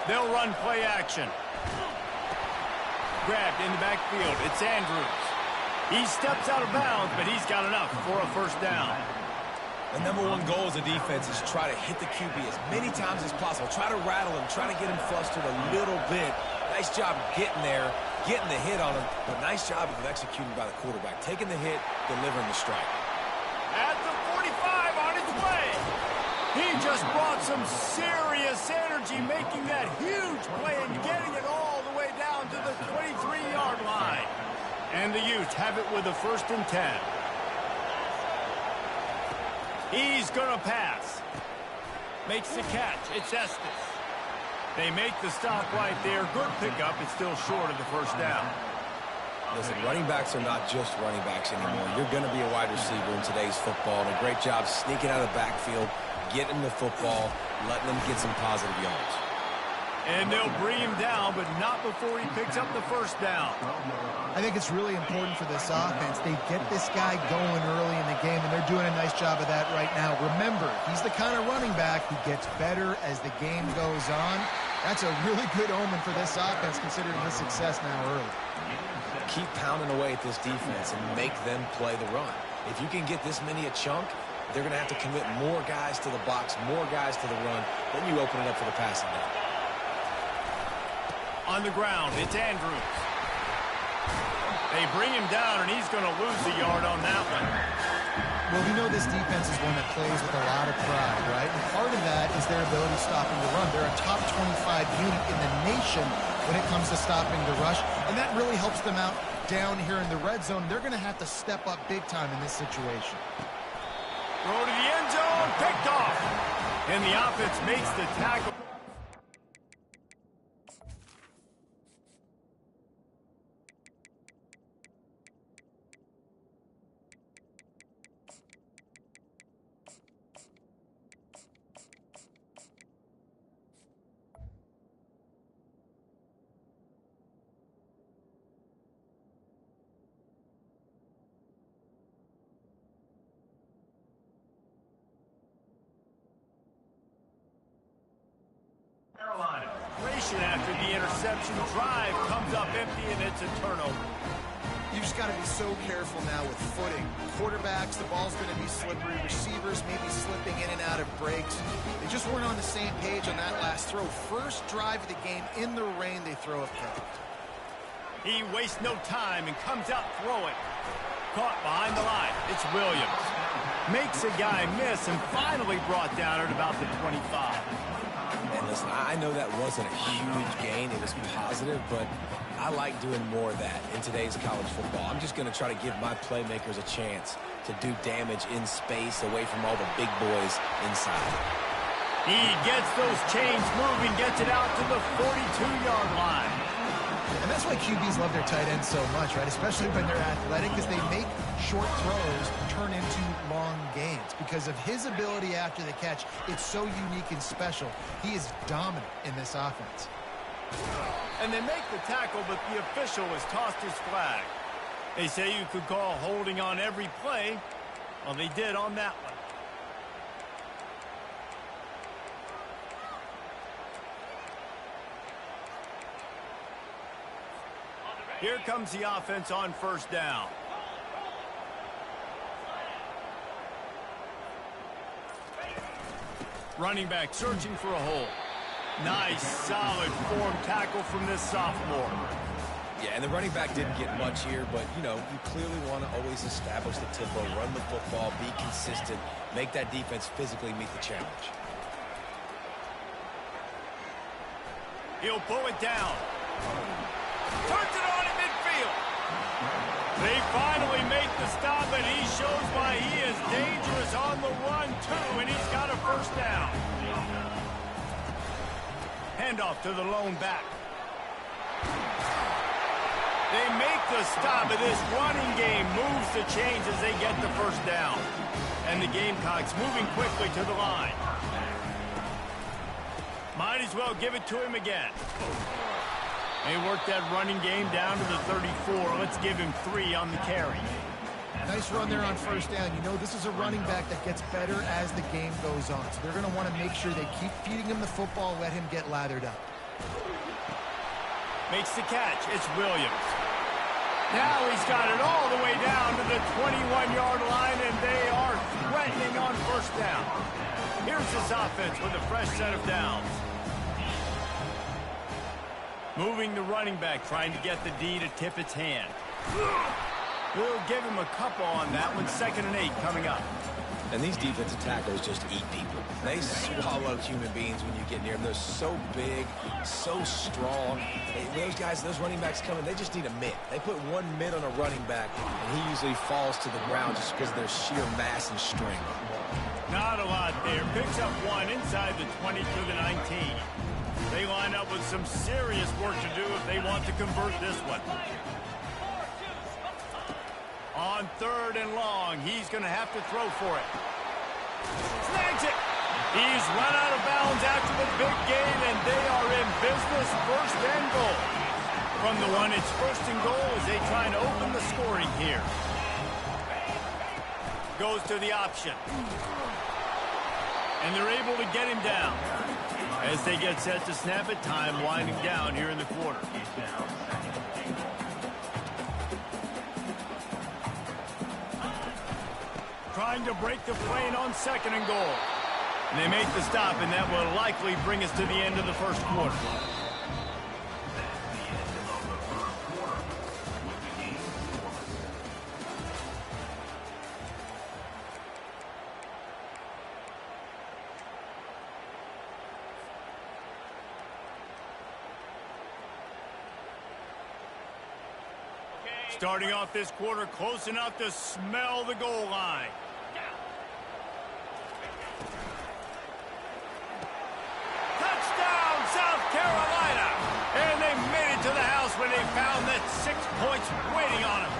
They'll run play action. Grabbed in the backfield. It's Andrews. He steps out of bounds, but he's got enough for a first down. The number one goal as a defense is try to hit the QB as many times as possible. Try to rattle him, try to get him flustered a little bit. Nice job getting there, getting the hit on him, but nice job of executing by the quarterback. Taking the hit, delivering the strike. At the 45 on its way. He just brought some serious energy, making that huge play and getting it all the way down to the 23-yard line. And the Utes have it with a 1st and 10. He's going to pass. Makes the catch. It's Estes. They make the stop right there. Good pickup. It's still short of the first down. Listen, running backs are not just running backs anymore. You're going to be a wide receiver in today's football. And a great job sneaking out of the backfield, getting the football, letting them get some positive yards. And they'll bring him down, but not before he picks up the first down. I think it's really important for this offense. They get this guy going early in the game, and they're doing a nice job of that right now. Remember, he's the kind of running back who gets better as the game goes on. That's a really good omen for this offense, considering his success now early. Keep pounding away at this defense and make them play the run. If you can get this many a chunk, they're going to have to commit more guys to the box, more guys to the run. Then you open it up for the passing game. On the ground, it's Andrews. They bring him down, and he's going to lose a yard on that one. Well, we know this defense is one that plays with a lot of pride, right? And part of that is their ability stopping the run. They're a top 25 unit in the nation when it comes to stopping the rush, and that really helps them out down here in the red zone. They're going to have to step up big time in this situation. Throw to the end zone, picked off. And the offense makes the tackle. Carolina. After the interception, drive comes up empty, and it's a turnover. You just got to be so careful now with footing. Quarterbacks, the ball's going to be slippery. Receivers may be slipping in and out of breaks. They just weren't on the same page on that last throw. First drive of the game, in the rain, they throw it perfect. He wastes no time and comes out throwing. Caught behind the line. It's Williams. Makes a guy miss and finally brought down at about the 25. And listen, I know that wasn't a huge gain. It was positive, but I like doing more of that in today's college football. I'm just going to try to give my playmakers a chance to do damage in space away from all the big boys inside. He gets those chains moving, gets it out to the 42-yard line. And that's why QBs love their tight ends so much, right? Especially when they're athletic, because they make short throws turn into long gains. Because of his ability after the catch, it's so unique and special. He is dominant in this offense. And they make the tackle, but the official has tossed his flag. They say you could call holding on every play. Well, they did on that one. Here comes the offense on first down. Running back searching for a hole. Nice, solid form tackle from this sophomore. Yeah, and the running back didn't get much here, but, you know, you clearly want to always establish the tempo, run the football, be consistent, make that defense physically meet the challenge. He'll pull it down. Turns it on in midfield. They finally make the stop, and he shows why he is dangerous on the run, too, and he's got a first down. Handoff to the lone back. They make the stop, and this running game moves the chains as they get the first down. And the Gamecocks moving quickly to the line. Might as well give it to him again. They work that running game down to the 34. Let's give him 3 on the carry. Nice run there on first down. You know, this is a running back that gets better as the game goes on. So they're going to want to make sure they keep feeding him the football, let him get lathered up. Makes the catch. It's Williams. Now he's got it all the way down to the 21-yard line, and they are threatening on first down. Here's this offense with a fresh set of downs. Moving the running back, trying to get the D to tip its hand. We'll give him a couple on that one. 2nd and 8 coming up. And these defensive tackles just eat people. They swallow human beings when you get near them. They're so big, so strong. Those guys, those running backs coming, they just need a mitt. They put one mitt on a running back, and he usually falls to the ground just because of their sheer mass and strength. Not a lot there. Picks up one inside the 20 to the 19. They line up with some serious work to do if they want to convert this one. On 3rd and long, he's going to have to throw for it. Snags it. He's run out of bounds after the big gain, and they are in business. 1st and goal. From the one, it's 1st and goal as they try to open the scoring here. Goes to the option. And they're able to get him down. As they get set to snap it, time winding down here in the quarter. Trying to break the plane on 2nd and goal. And they make the stop, and that will likely bring us to the end of the first quarter. Starting off this quarter close enough to smell the goal line. Touchdown, South Carolina! And they made it to the house when they found that 6 points waiting on them.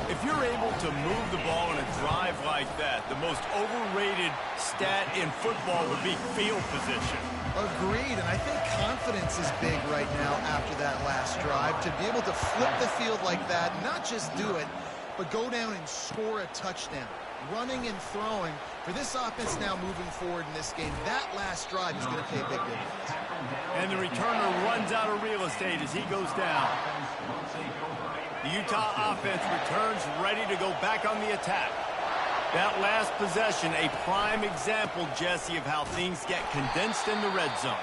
If you're able to move the ball in a drive like that, the most overrated stat in football would be field position. Agreed, and I think confidence is big right now after that last drive. To be able to flip the field like that, not just do it, but go down and score a touchdown. Running and throwing. For this offense now moving forward in this game, that last drive is going to pay big dividends. And the returner runs out of real estate as he goes down. The Utah offense returns ready to go back on the attack. That last possession, a prime example, Jesse, of how things get condensed in the red zone.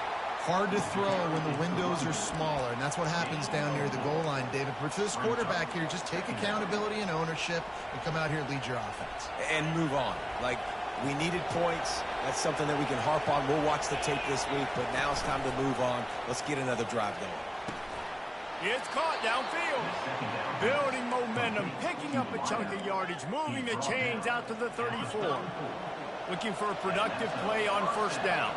Hard to throw when the windows are smaller, and that's what happens down near the goal line, David. But for this quarterback here, just take accountability and ownership and come out here and lead your offense. And move on. Like, we needed points. That's something that we can harp on. We'll watch the tape this week, but now it's time to move on. Let's get another drive going. It's caught downfield. Building momentum, picking up a chunk of yardage, moving the chains out to the 34. Looking for a productive play on 1st down.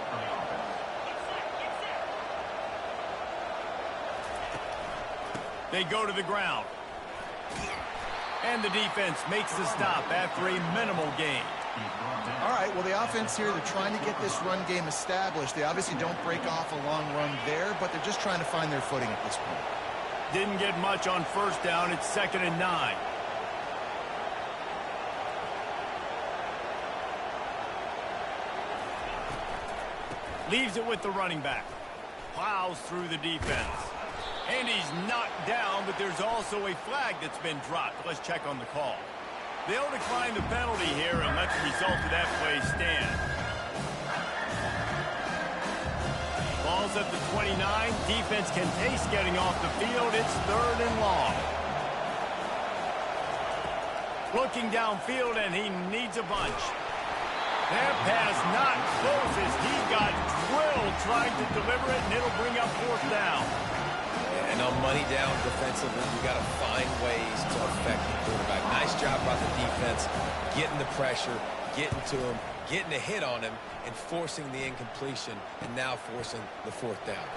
They go to the ground. And the defense makes the stop after a minimal gain. All right, well, the offense here, they're trying to get this run game established. They obviously don't break off a long run there, but they're just trying to find their footing at this point. Didn't get much on 1st down. It's 2nd and 9. Leaves it with the running back. Plows through the defense. And he's knocked down, but there's also a flag that's been dropped. Let's check on the call. They'll decline the penalty here and let the result of that play stand. Ball's at the 29. Defense can taste getting off the field. It's 3rd and long. Looking downfield, and he needs a bunch. That pass not close as he got drilled trying to deliver it, and it'll bring up 4th down. And on money down defensively, you got to find ways to affect the quarterback. Nice job by the defense, getting the pressure, getting to him, getting a hit on him, and forcing the incompletion, and now forcing the 4th down.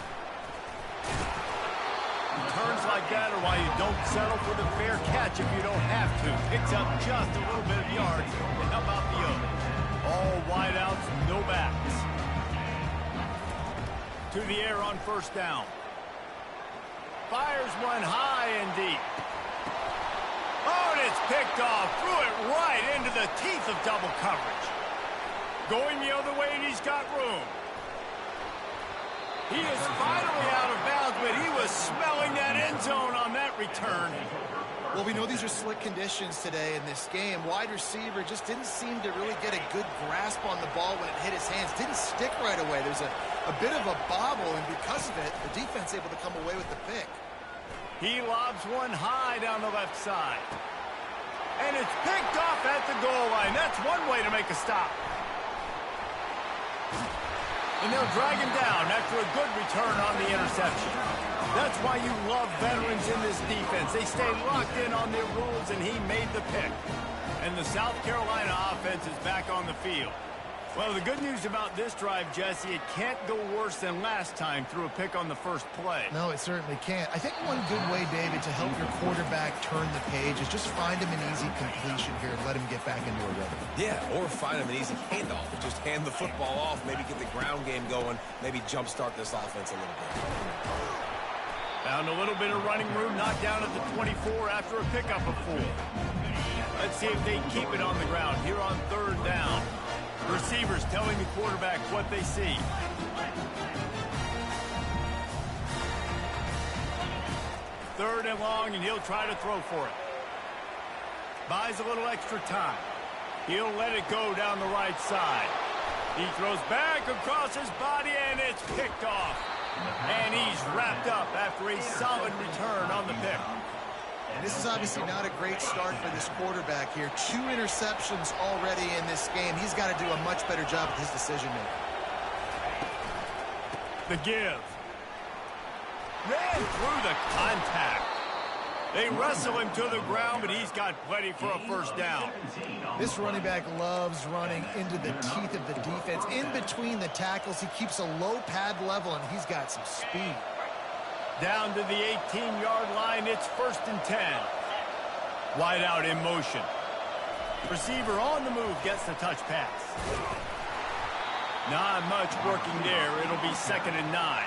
Turns like that are why you don't settle for the fair catch if you don't have to. Picks up just a little bit of yards to help out the other. All wideouts, no backs. To the air on 1st down. Fires one high and deep. Oh, and it's picked off. Threw it right into the teeth of double coverage. Going the other way, and he's got room. He is finally out of bounds, but he was smelling that end zone on that return. Well, we know these are slick conditions today in this game. Wide receiver just didn't seem to really get a good grasp on the ball when it hit his hands. Didn't stick right away. There's a bit of a bobble, and because of it, the defense able to come away with the pick. He lobs one high down the left side. And it's picked off at the goal line. That's one way to make a stop. And they'll drag him down after a good return on the interception. That's why you love veterans in this defense. They stay locked in on their roles, and he made the pick. And the South Carolina offense is back on the field. Well, the good news about this drive, Jesse, it can't go worse than last time through a pick on the first play. No, it certainly can't. I think one good way, David, to help your quarterback turn the page is just find him an easy completion here and let him get back into a rhythm. Yeah, or find him an easy handoff. Just hand the football off, maybe get the ground game going, maybe jumpstart this offense a little bit. Found a little bit of running room, knocked down at the 24 after a pickup of 4. Let's see if they keep it on the ground here on third down. Receivers telling the quarterback what they see. Third and long, and he'll try to throw for it. Buys a little extra time. He'll let it go down the right side. He throws back across his body, and it's picked off. And he's wrapped up after a solid return on the pick. And this is obviously not a great start for this quarterback here. 2 interceptions already in this game. He's got to do a much better job with his decision-making. The give. Ran through the contact. They wrestle him to the ground, but he's got plenty for a first down. This running back loves running into the teeth of the defense. In between the tackles, he keeps a low pad level, and he's got some speed. Down to the 18-yard line, it's 1st and 10. Wide out in motion. Receiver on the move gets the touch pass. Not much working there. It'll be 2nd and 9.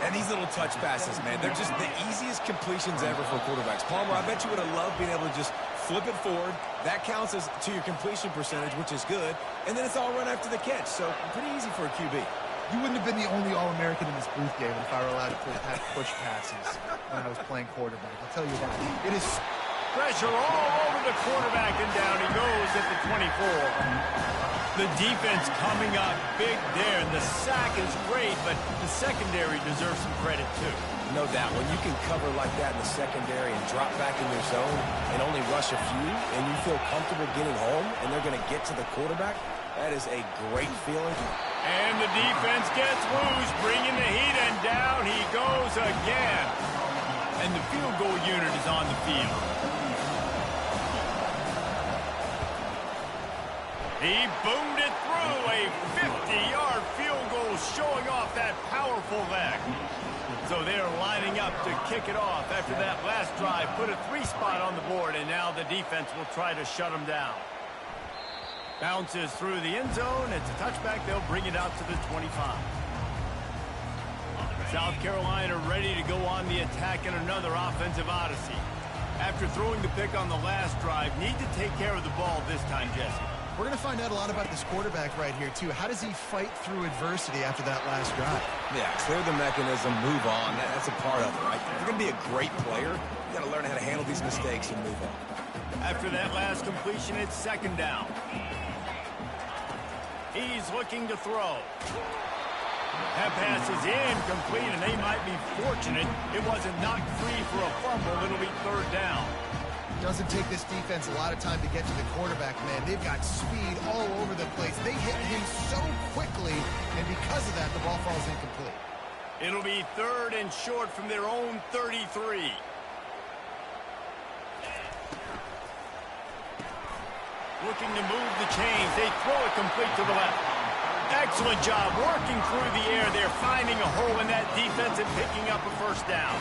And these little touch passes, man, they're just the easiest completions ever for quarterbacks. Palmer, I bet you would have loved being able to just flip it forward. That counts as to your completion percentage, which is good. And then it's all run after the catch, so pretty easy for a QB. You wouldn't have been the only All-American in this booth, David, if I were allowed to push passes when I was playing quarterback. I'll tell you that. It is pressure all over the quarterback, and down he goes at the 24. The defense coming up big there, and the sack is great, but the secondary deserves some credit, too. No doubt. When you can cover like that in the secondary and drop back in your zone and only rush a few, and you feel comfortable getting home, and they're going to get to the quarterback, that is a great feeling. And the defense gets loose, bringing the heat, and down he goes again. And the field goal unit is on the field. He boomed it through, a 50-yard field goal showing off that powerful leg. So they're lining up to kick it off after that last drive. Put a 3-spot on the board, and now the defense will try to shut them down. Bounces through the end zone. It's a touchback. They'll bring it out to the 25. South Carolina ready to go on the attack in another offensive odyssey. After throwing the pick on the last drive, need to take care of the ball this time, Jesse. We're going to find out a lot about this quarterback right here, too. How does he fight through adversity after that last drive? Yeah, clear the mechanism, move on. That's a part of it, right? If you're going to be a great player, you got to learn how to handle these mistakes and move on. After that last completion, it's 2nd down. He's looking to throw. That pass is incomplete, and they might be fortunate it wasn't knocked free for a fumble. It'll be 3rd down. Doesn't take this defense a lot of time to get to the quarterback, man. They've got speed all over the place. They hit him so quickly, and because of that, the ball falls incomplete. It'll be 3rd and short from their own 33. Looking to move the chains. They throw it complete to the left. Excellent job working through the air. They're finding a hole in that defense and picking up a 1st down.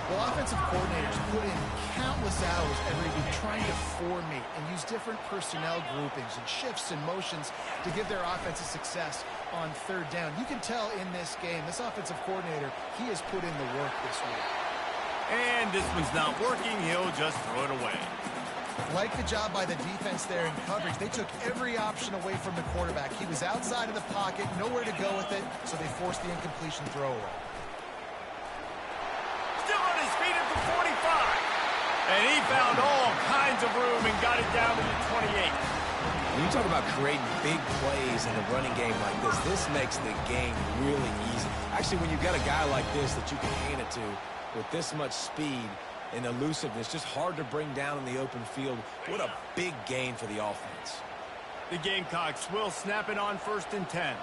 Well, offensive coordinators put in countless hours every week trying to formate and use different personnel groupings and shifts and motions to give their offensive success on 3rd down. You can tell in this game, this offensive coordinator, he has put in the work this week. And this one's not working. He'll just throw it away. Like the job by the defense there in coverage. They took every option away from the quarterback. He was outside of the pocket, nowhere to go with it, so they forced the incompletion throw away. Still on his feet at the 45. And he found all kinds of room and got it down to the 28. When you talk about creating big plays in a running game like this makes the game really easy. Actually, when you've got a guy like this that you can hand it to with this much speed and elusiveness, just hard to bring down in the open field. What a big gain for the offense. The Gamecocks will snap it on 1st and 10.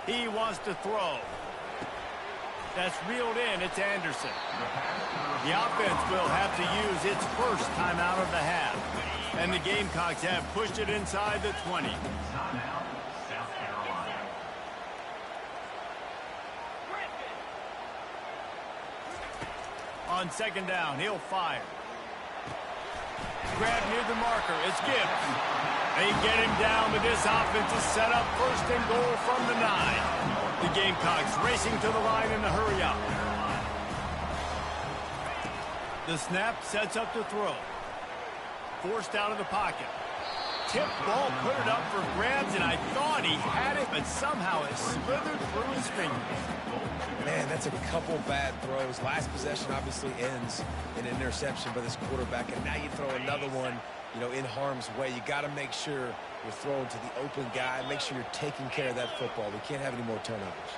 He wants to throw. That's reeled in. It's Anderson. The offense will have to use its first timeout of the half. And the Gamecocks have pushed it inside the 20. On 2nd down, he'll fire. Grab near the marker. It's Gibbs. They get him down, but this offense is set up 1st and goal from the 9. The Gamecocks racing to the line in the hurry up. The snap sets up the throw. Forced out of the pocket. Tip ball, put it up for grabs, and I thought he had it, but somehow it slithered through his fingers. Man, that's a couple bad throws. Last possession obviously ends in an interception by this quarterback, and now you throw another one, in harm's way. You got to make sure you're throwing to the open guy. Make sure you're taking care of that football. We can't have any more turnovers.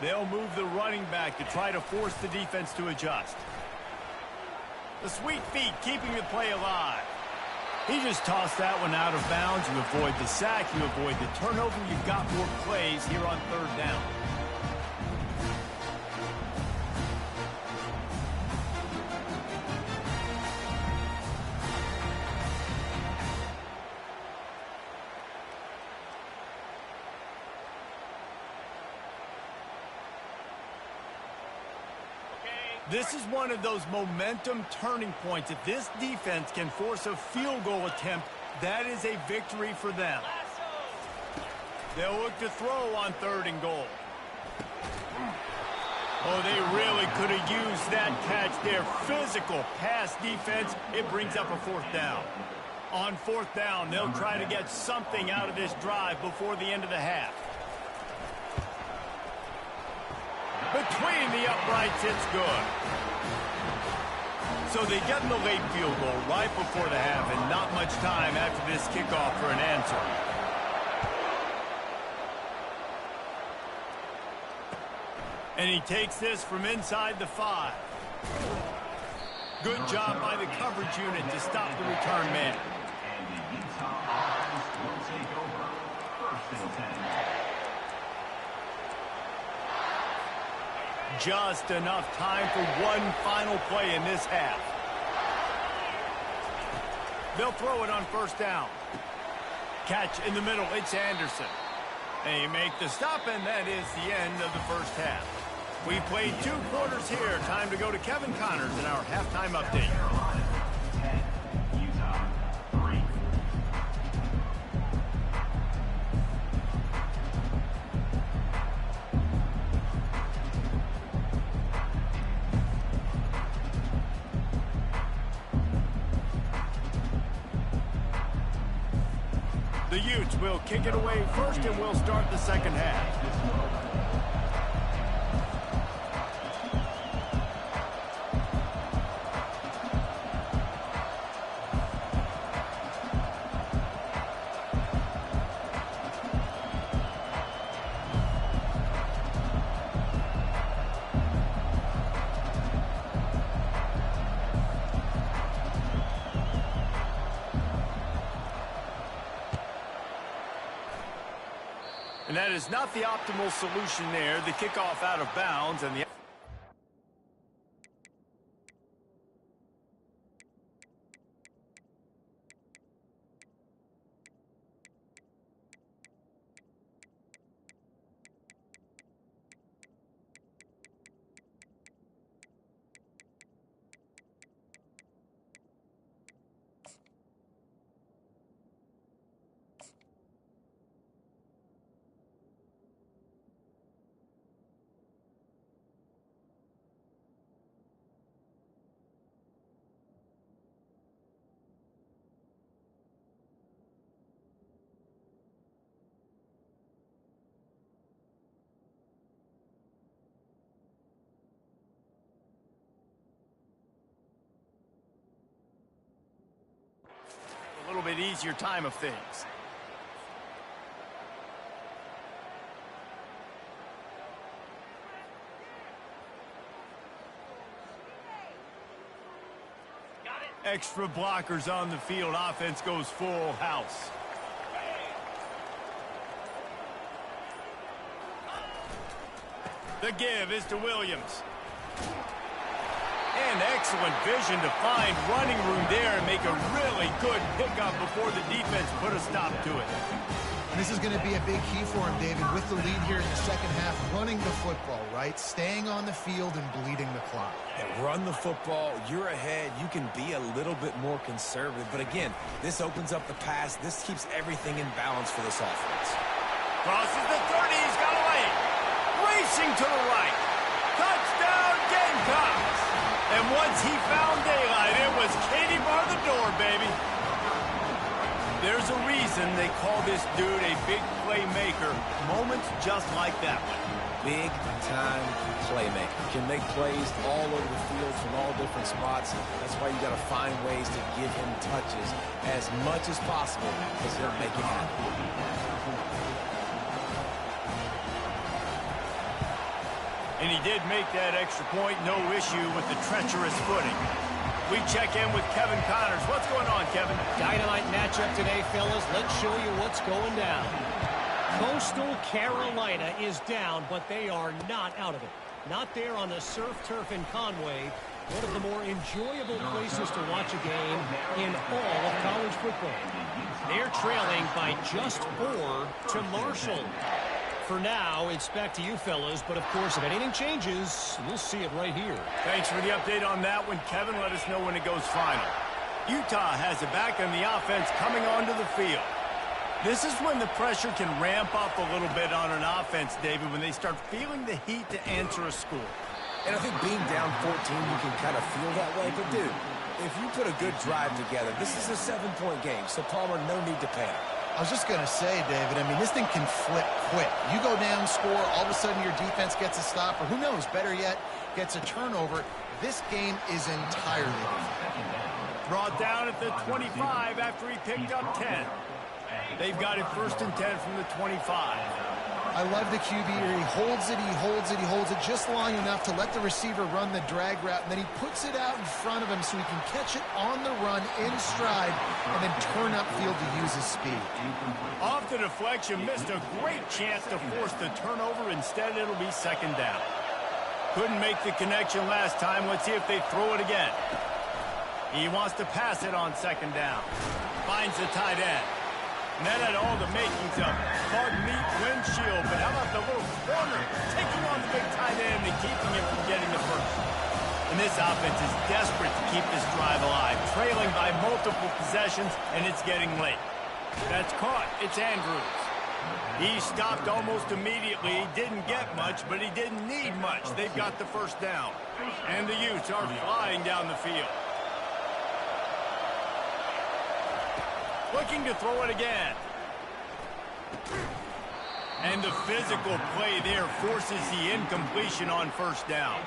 They'll move the running back to try to force the defense to adjust. The sweet feet keeping the play alive. He just tossed that one out of bounds. You avoid the sack. You avoid the turnover. You've got more plays here on 3rd down. This is one of those momentum turning points. If this defense can force a field goal attempt, that is a victory for them. They'll look to throw on 3rd and goal. Oh, they really could have used that catch there. Physical pass defense. It brings up a 4th down. On 4th down, they'll try to get something out of this drive before the end of the half. Between the uprights, it's good. So they get the late field goal right before the half, and not much time after this kickoff for an answer. And he takes this from inside the 5. Good job by the coverage unit to stop the return man. And the Utah offense will take over 1st and 10. Just enough time for one final play in this half. They'll throw it on 1st down. Catch in the middle, it's Anderson. They make the stop, and that is the end of the 1st half. We played 2 quarters here. Time to go to Kevin Connors in our halftime update. Carolina 10, Utah 3. The Utes will kick it away first, and we'll start the 2nd half. And that is not the optimal solution there. The kickoff out of bounds, and the easier time of things. Extra blockers on the field. Offense goes full house. The give is to Williams. And excellent vision to find running room there and make a really good pickup before the defense put a stop to it. And this is going to be a big key for him, David, with the lead here in the second half, running the football, right? Staying on the field and bleeding the clock. And run the football, you're ahead, you can be a little bit more conservative. But again, this opens up the pass. This keeps everything in balance for this offense. Crosses the 30, he's got a lane. Racing to the right. Touchdown, Gamecocks. And once he found daylight, it was Katie bar the door, baby. There's a reason they call this dude a big playmaker. Moments just like that one. Big-time playmaker. Can make plays all over the field from all different spots. That's why you got to find ways to give him touches as much as possible because he'll make it happen. And he did make that extra point, no issue with the treacherous footing. We check in with Kevin Connors. What's going on, Kevin? Dynamite matchup today, fellas. Let's show you what's going down. Coastal Carolina is down, but they are not out of it. Not there on the surf turf in Conway, one of the more enjoyable places to watch a game in all of college football. They're trailing by just 4 to Marshall. For now, it's back to you fellas, but of course, if anything changes, you'll see it right here. Thanks for the update on that one, Kevin. Let us know when it goes final. Utah has it back on the offense coming onto the field. This is when the pressure can ramp up a little bit on an offense, David, when they start feeling the heat to answer a score. And I think being down 14, you can kind of feel that way. But, dude, if you put a good drive together, this is a 7-point game, so Palmer, no need to panic. I was just going to say, David, I mean, this thing can flip quick. You go down, score, all of a sudden your defense gets a stop, or who knows, better yet, gets a turnover. This game is entirely different. Brought down at the 25 after he picked up 10. They've got it 1st and 10 from the 25. I love the QB here. He holds it, he holds it, he holds it just long enough to let the receiver run the drag route, and then he puts it out in front of him so he can catch it on the run in stride and then turn upfield to use his speed. Off the deflection, missed a great chance to force the turnover. Instead, it'll be 2nd down. Couldn't make the connection last time. Let's see if they throw it again. He wants to pass it on 2nd down. Finds the tight end. And that had all the makings of bug meat windshield, but how about the little corner taking on the big tight end and keeping him from getting the first? And this offense is desperate to keep this drive alive, trailing by multiple possessions, and it's getting late. That's caught. It's Andrews. He stopped almost immediately. He didn't get much, but he didn't need much. They've got the 1st down. And the Utes are flying down the field. Looking to throw it again. And the physical play there forces the incompletion on 1st down.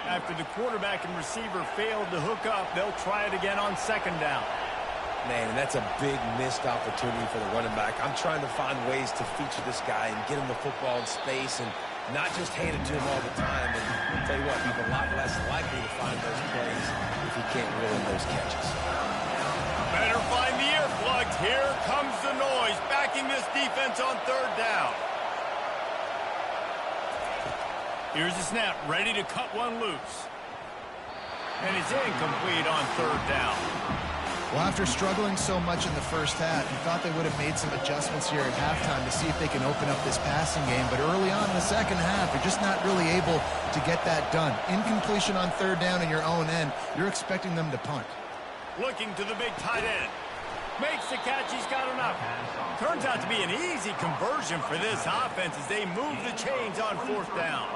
After the quarterback and receiver failed to hook up, they'll try it again on 2nd down. Man, and that's a big missed opportunity for the running back. I'm trying to find ways to feature this guy and get him the football in space and not just hand it to him all the time. And I'll tell you what, he's a lot less likely to find those plays if he can't reel in those catches. Better find the earplugs. Here comes the noise, backing this defense on 3rd down. Here's the snap, ready to cut one loose. And it's incomplete on 3rd down. Well, after struggling so much in the first half, you thought they would have made some adjustments here at halftime to see if they can open up this passing game. But early on in the second half, you're just not really able to get that done. Incompletion on 3rd down in your own end, you're expecting them to punt. Looking to the big tight end. Makes the catch, he's got enough. Turns out to be an easy conversion for this offense as they move the chains on 4th down.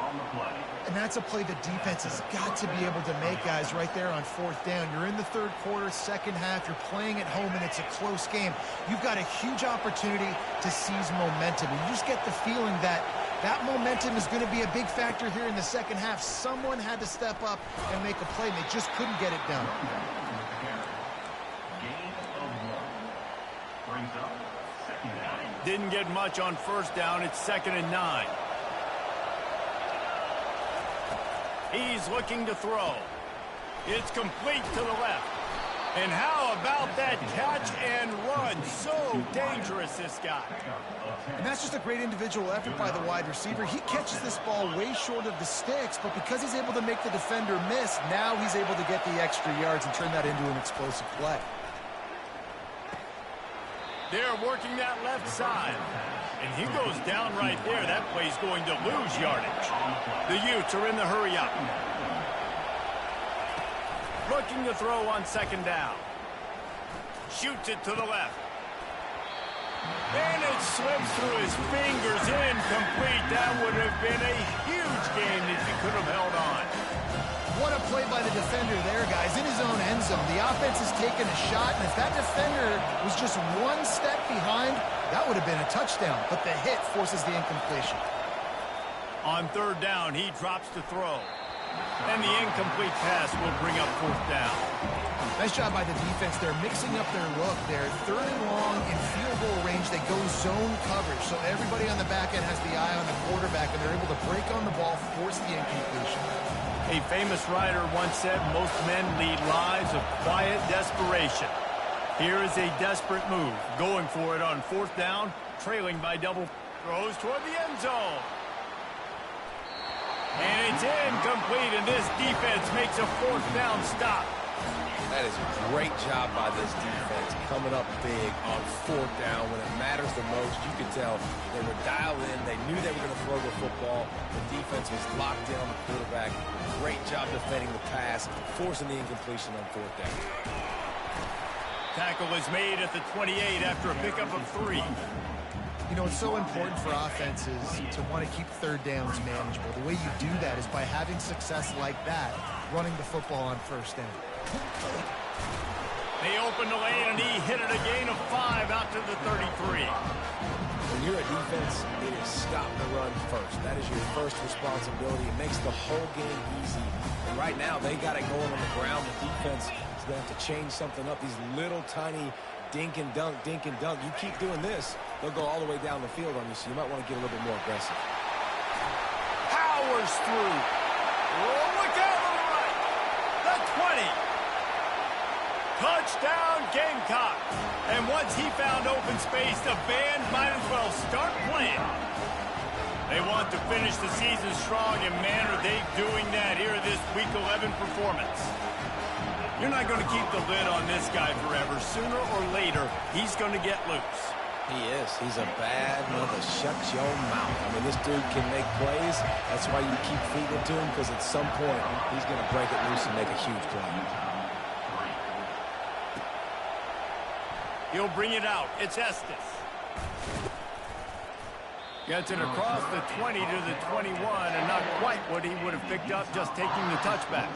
And that's a play the defense has got to be able to make, guys, right there on 4th down. You're in the 3rd quarter, second half. You're playing at home, and it's a close game. You've got a huge opportunity to seize momentum. And you just get the feeling that that momentum is going to be a big factor here in the second half. Someone had to step up and make a play, and they just couldn't get it done. Didn't get much on first down. It's 2nd and 9. He's looking to throw. It's complete to the left. And how about that catch and run? So dangerous, this guy. And that's just a great individual effort by the wide receiver. He catches this ball way short of the sticks, but because he's able to make the defender miss, now he's able to get the extra yards and turn that into an explosive play. They're working that left side. And he goes down right there. That play's going to lose yardage. The Utes are in the hurry up. Looking to throw on 2nd down. Shoots it to the left. And it slips through his fingers. Incomplete. That would have been a huge gain if he could have held on. What a play by the defender there, guys. In his own end zone. The offense has taken a shot, and if that defender was just one step behind, that would have been a touchdown. But the hit forces the incompletion. On 3rd down, he drops to throw. And the incomplete pass will bring up 4th down. Nice job by the defense. They're mixing up their look. They're 3rd and long in field goal range. They go zone coverage. So everybody on the back end has the eye on the quarterback, and they're able to break on the ball, force the incompletion. A famous writer once said, most men lead lives of quiet desperation. Here is a desperate move. Going for it on 4th down, trailing by double. Throws toward the end zone. And it's incomplete, and this defense makes a 4th down stop. That is a great job by this defense, coming up big on 4th down when it matters the most. You could tell they were dialed in. They knew they were going to throw the football. The defense was locked in on the quarterback. Great job defending the pass, forcing the incompletion on 4th down. Tackle is made at the 28 after a pickup of 3. You know, it's so important for offenses to want to keep 3rd downs manageable. The way you do that is by having success like that, running the football on 1st down. They open the lane, and he hit it a gain of 5 out to the 33. When you're a defense, it is stop the run first. That is your first responsibility. It makes the whole game easy. And right now, they got it going on the ground. The defense is going to have to change something up. These little tiny dink and dunk, dink and dunk. You keep doing this, they'll go all the way down the field on you, so you might want to get a little bit more aggressive. Powers through. Oh, look out on the right. The 20. Touchdown, Gamecock. And once he found open space, the band might as well start playing. They want to finish the season strong, and man, are they doing that here this Week 11 performance. You're not going to keep the lid on this guy forever. Sooner or later, he's going to get loose. He is. He's a bad mother. Shut your mouth. I mean, this dude can make plays. That's why you keep feeding it to him, because at some point, he's going to break it loose and make a huge play. He'll bring it out. It's Estes. Gets it across the 20 to the 21, and not quite what he would have picked up just taking the touchback.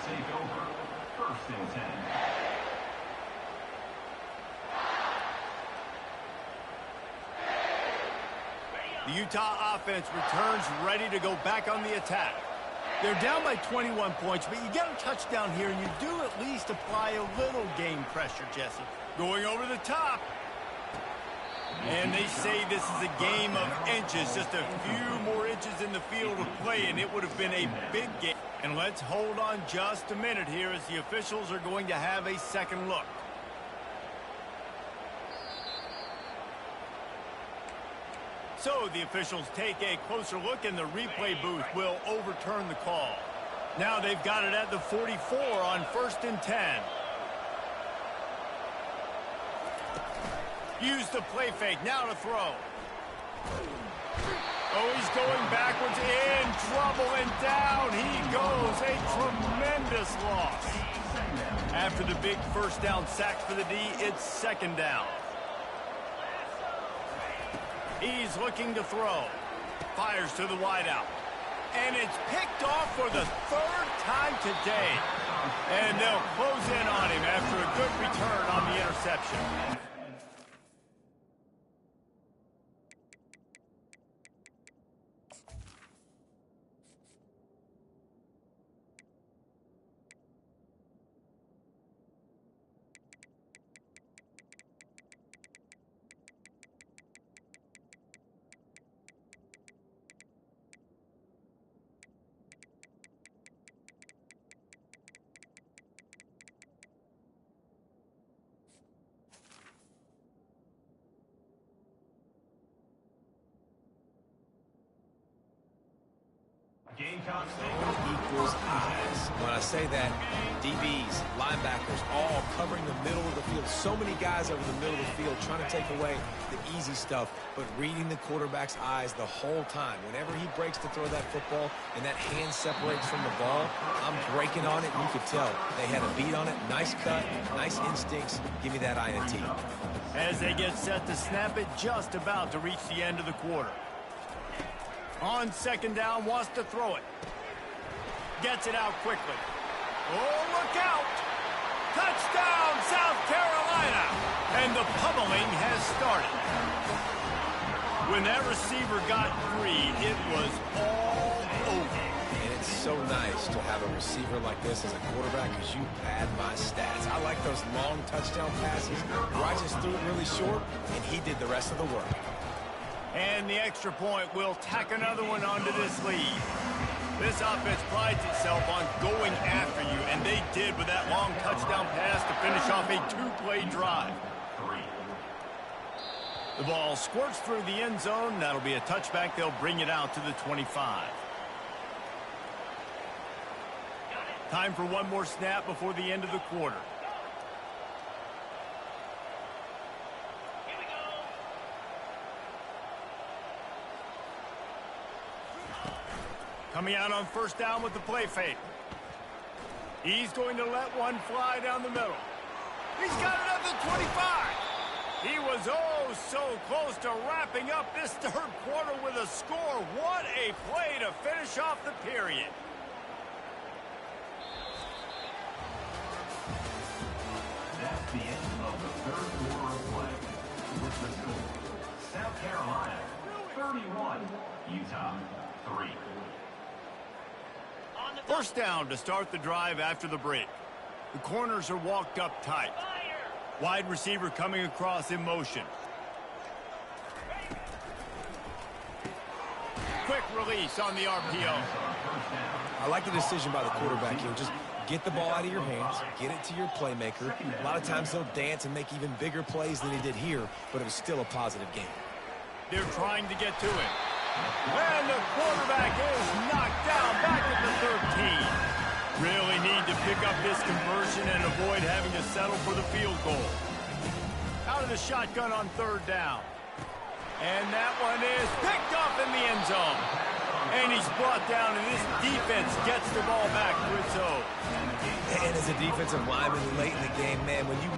The Utah offense returns ready to go back on the attack. They're down by 21 points, but you get a touchdown here, and you do at least apply a little game pressure, Jesse. Going over the top. And they say this is a game of inches, just a few more inches in the field of play, and it would have been a big game. And let's hold on just a minute here as the officials are going to have a second look. So the officials take a closer look, and the replay booth will overturn the call. Now they've got it at the 44 on 1st and 10. Use the play fake, now to throw. Oh, he's going backwards, in trouble, and down he goes. A tremendous loss. After the big 1st down sack for the D, it's 2nd down. He's looking to throw. Fires to the wideout. And it's picked off for the 3rd time today. And they'll close in on him after a good return on the interception. Equals eyes. When I say that, DBs, linebackers, all covering the middle of the field. So many guys over the middle of the field trying to take away the easy stuff, but reading the quarterback's eyes the whole time. Whenever he breaks to throw that football and that hand separates from the ball, I'm breaking on it, and you could tell they had a beat on it. Nice cut, nice instincts. Give me that INT. As they get set to snap it, just about to reach the end of the quarter. On second down, wants to throw it. Gets it out quickly. Oh, look out! Touchdown, South Carolina! And the pummeling has started. When that receiver got free, it was all over. And it's so nice to have a receiver like this as a quarterback because you pad my stats. I like those long touchdown passes where I just threw it really short, and he did the rest of the work. And the extra point will tack another one onto this lead. This offense prides itself on going after you, and they did with that long touchdown pass to finish off a two-play drive. The ball squirts through the end zone. That'll be a touchback. They'll bring it out to the 25. Time for one more snap before the end of the quarter. Coming out on first down with the play fake. He's going to let one fly down the middle. He's got it at the 25. He was oh so close to wrapping up this third quarter with a score. What a play to finish off the period. That's the end of the third quarter of play. With the score, South Carolina 31, Utah 3. First down to start the drive after the break. The corners are walked up tight. Wide receiver coming across in motion. Quick release on the RPO. I like the decision by the quarterback here. Just get the ball out of your hands, get it to your playmaker. A lot of times they'll dance and make even bigger plays than he did here, but it was still a positive game. They're trying to get to him. And the quarterback is knocked down back at the 13. Really need to pick up this conversion and avoid having to settle for the field goal. Out of the shotgun on third down. And that one is picked off in the end zone. And he's brought down, and this defense gets the ball back to its own. And as a defensive lineman late in the game, man, when you